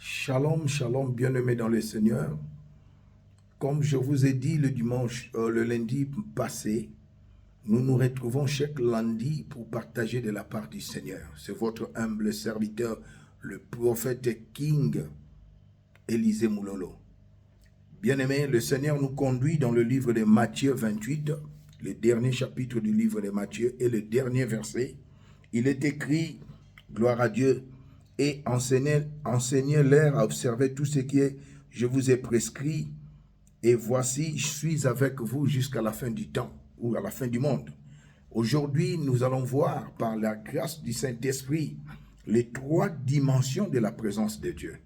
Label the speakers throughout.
Speaker 1: Shalom, shalom, bien-aimés dans le Seigneur. Comme je vous ai dit le lundi passé, nous nous retrouvons chaque lundi pour partager de la part du Seigneur. C'est votre humble serviteur, le prophète King Élisée Moulolo. Bien-aimés, le Seigneur nous conduit dans le livre de Matthieu 28, le dernier chapitre du livre de Matthieu et le dernier verset. Il est écrit, gloire à Dieu, et enseignez-leur à observer tout ce que je vous ai prescrit, et voici, je suis avec vous jusqu'à la fin du temps, ou à la fin du monde. Aujourd'hui, nous allons voir, par la grâce du Saint-Esprit, les trois dimensions de la présence de Dieu.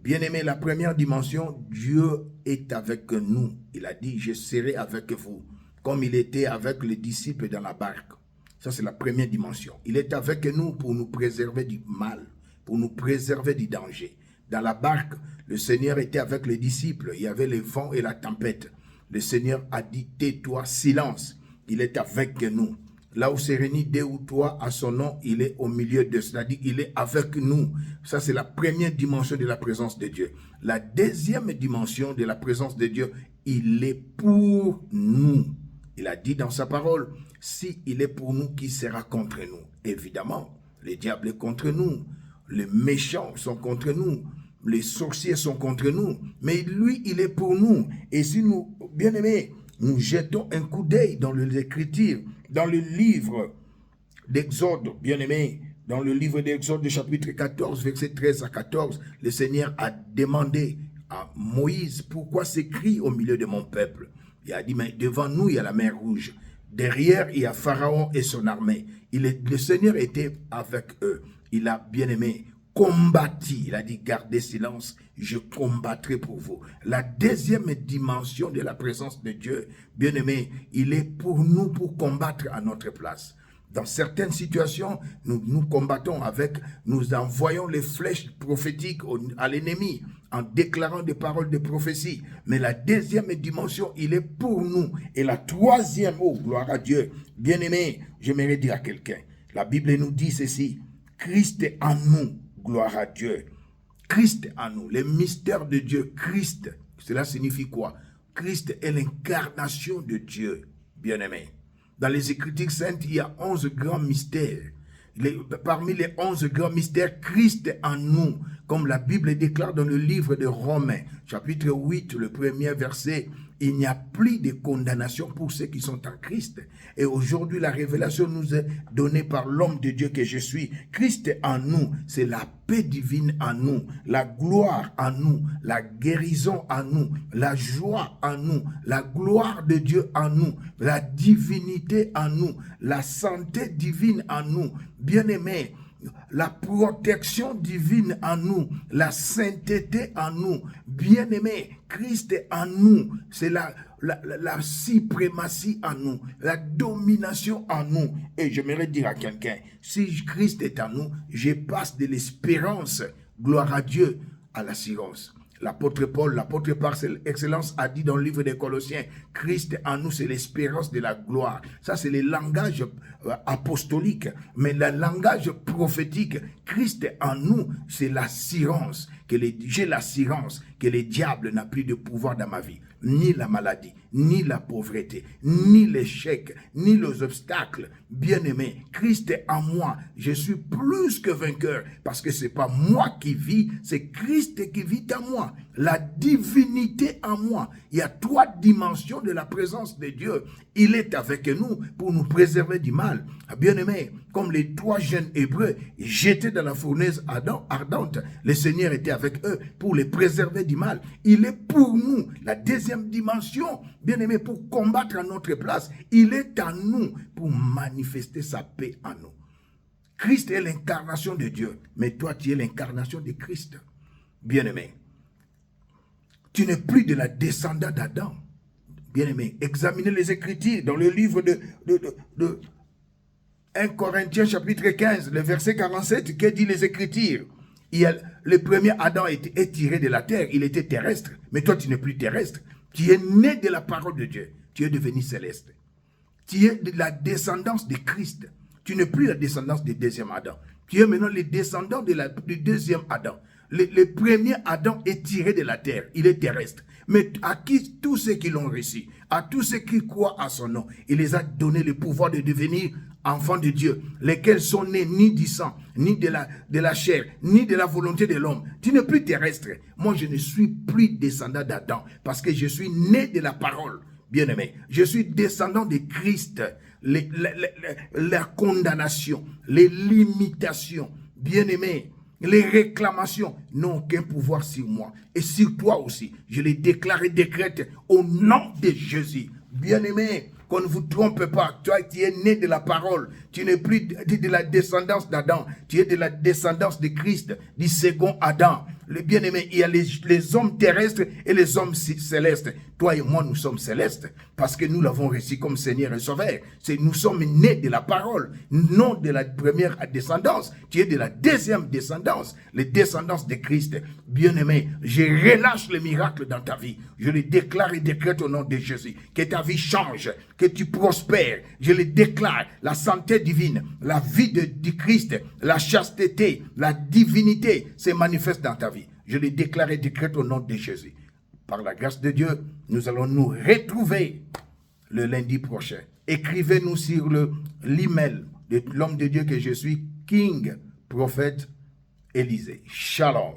Speaker 1: Bien-aimé, la première dimension, Dieu est avec nous. Il a dit, je serai avec vous, comme il était avec les disciples dans la barque. Ça, c'est la première dimension. Il est avec nous pour nous préserver du mal, pour nous préserver du danger. Dans la barque, le Seigneur était avec les disciples. Il y avait le vent et la tempête. Le Seigneur a dit, tais-toi, silence. Il est avec nous. Là où s'est réuni deux ou trois à son nom, il est au milieu d'eux. C'est-à-dire, il est avec nous. Ça, c'est la première dimension de la présence de Dieu. La deuxième dimension de la présence de Dieu, il est pour nous. Il a dit dans sa parole, si il est pour nous, qui sera contre nous? Évidemment, le diable est contre nous. Les méchants sont contre nous. Les sorciers sont contre nous. Mais lui, il est pour nous. Et si nous, bien-aimés, nous jetons un coup d'œil dans l'Écriture, dans le livre d'Exode, bien-aimés, dans le livre d'Exode, chapitre 14, verset 13 à 14, le Seigneur a demandé à Moïse, pourquoi s'écrit au milieu de mon peuple? Il a dit, mais devant nous, il y a la mer Rouge. Derrière, il y a Pharaon et son armée. Le Seigneur était avec eux. Il a, bien aimé, combattu. Il a dit, gardez silence, je combattrai pour vous. La deuxième dimension de la présence de Dieu, bien aimé, il est pour nous, pour combattre à notre place. Dans certaines situations, nous combattons nous envoyons les flèches prophétiques à l'ennemi en déclarant des paroles de prophétie. Mais la deuxième dimension, il est pour nous. Et la troisième, oh, gloire à Dieu, bien-aimé, j'aimerais dire à quelqu'un, la Bible nous dit ceci, Christ est en nous, gloire à Dieu. Christ est en nous, les mystères de Dieu, Christ, cela signifie quoi? Christ est l'incarnation de Dieu, bien-aimé. Dans les Écritures saintes, il y a 11 grands mystères. Parmi les 11 grands mystères, Christ est en nous, comme la Bible déclare dans le livre de Romains, chapitre 8, le premier verset. Il n'y a plus de condamnation pour ceux qui sont en Christ. Et aujourd'hui, la révélation nous est donnée par l'homme de Dieu que je suis. Christ est en nous, c'est la paix divine en nous, la gloire en nous, la guérison en nous, la joie en nous, la gloire de Dieu en nous, la divinité en nous, la santé divine en nous. Bien-aimés, la protection divine en nous, la sainteté en nous, bien-aimés, Christ est en nous, c'est la suprématie en nous, la domination en nous. Et j'aimerais dire à quelqu'un, si Christ est en nous, je passe de l'espérance, gloire à Dieu, à l'assurance. L'apôtre Paul, l'apôtre par excellence, a dit dans le livre des Colossiens, Christ en nous, c'est l'espérance de la gloire. Ça, c'est le langage apostolique. Mais le langage prophétique, Christ en nous, c'est l'assurance. J'ai l'assurance que le diable n'a plus de pouvoir dans ma vie. Ni la maladie, ni la pauvreté, ni l'échec, ni les obstacles. Bien-aimé, Christ est en moi. Je suis plus que vainqueur parce que ce n'est pas moi qui vis, c'est Christ qui vit en moi. La divinité en moi. Il y a trois dimensions de la présence de Dieu. Il est avec nous pour nous préserver du mal. Bien-aimé, comme les trois jeunes Hébreux jetés dans la fournaise ardente, le Seigneur était avec eux pour les préserver du mal. Il est pour nous. La deuxième dimension, bien-aimé, pour combattre à notre place, il est en nous pour manifester sa paix en nous. Christ est l'incarnation de Dieu, mais toi, tu es l'incarnation de Christ. Bien-aimé, tu n'es plus de la descendance d'Adam. Bien-aimé, examinez les Écritures dans le livre de 1 Corinthiens chapitre 15, le verset 47, que dit les Écritures? Le premier Adam est tiré de la terre, il était terrestre, mais toi tu n'es plus terrestre. Tu es né de la parole de Dieu, tu es devenu céleste. Tu es de la descendance de Christ. Tu n'es plus la descendance du deuxième Adam. Tu es maintenant le descendant du deuxième Adam. Le premier Adam est tiré de la terre, il est terrestre. Mais à qui tous ceux qui l'ont reçu, à tous ceux qui croient à son nom, il les a donné le pouvoir de devenir enfants de Dieu, lesquels sont nés ni du sang, ni de la chair, ni de la volonté de l'homme. Tu n'es plus terrestre. Moi, je ne suis plus descendant d'Adam parce que je suis né de la parole. Bien-aimé, je suis descendant de Christ. La condamnation, les limitations, bien-aimé, les réclamations n'ont aucun pouvoir sur moi et sur toi aussi. Je les déclare et décrète au nom de Jésus. Bien-aimé, qu'on ne vous trompe pas, toi qui es né de la parole, tu n'es plus de la descendance d'Adam, tu es de la descendance de Christ, du second Adam. Le bien-aimé, il y a les hommes terrestres et les hommes célestes. Toi et moi, nous sommes célestes parce que nous l'avons reçu comme Seigneur et Sauveur. Nous sommes nés de la parole, non de la première descendance. Tu es de la deuxième descendance, les descendances de Christ. Bien-aimé, je relâche le miracle dans ta vie. Je le déclare et décrète au nom de Jésus. Que ta vie change, que tu prospères. Je le déclare, la santé divine, la vie du Christ, la chasteté, la divinité se manifeste dans ta vie. Je le déclare et décrète au nom de Jésus. Par la grâce de Dieu, nous allons nous retrouver le lundi prochain. Écrivez-nous sur l'email de l'homme de Dieu que je suis, King Prophète Élisée. Shalom.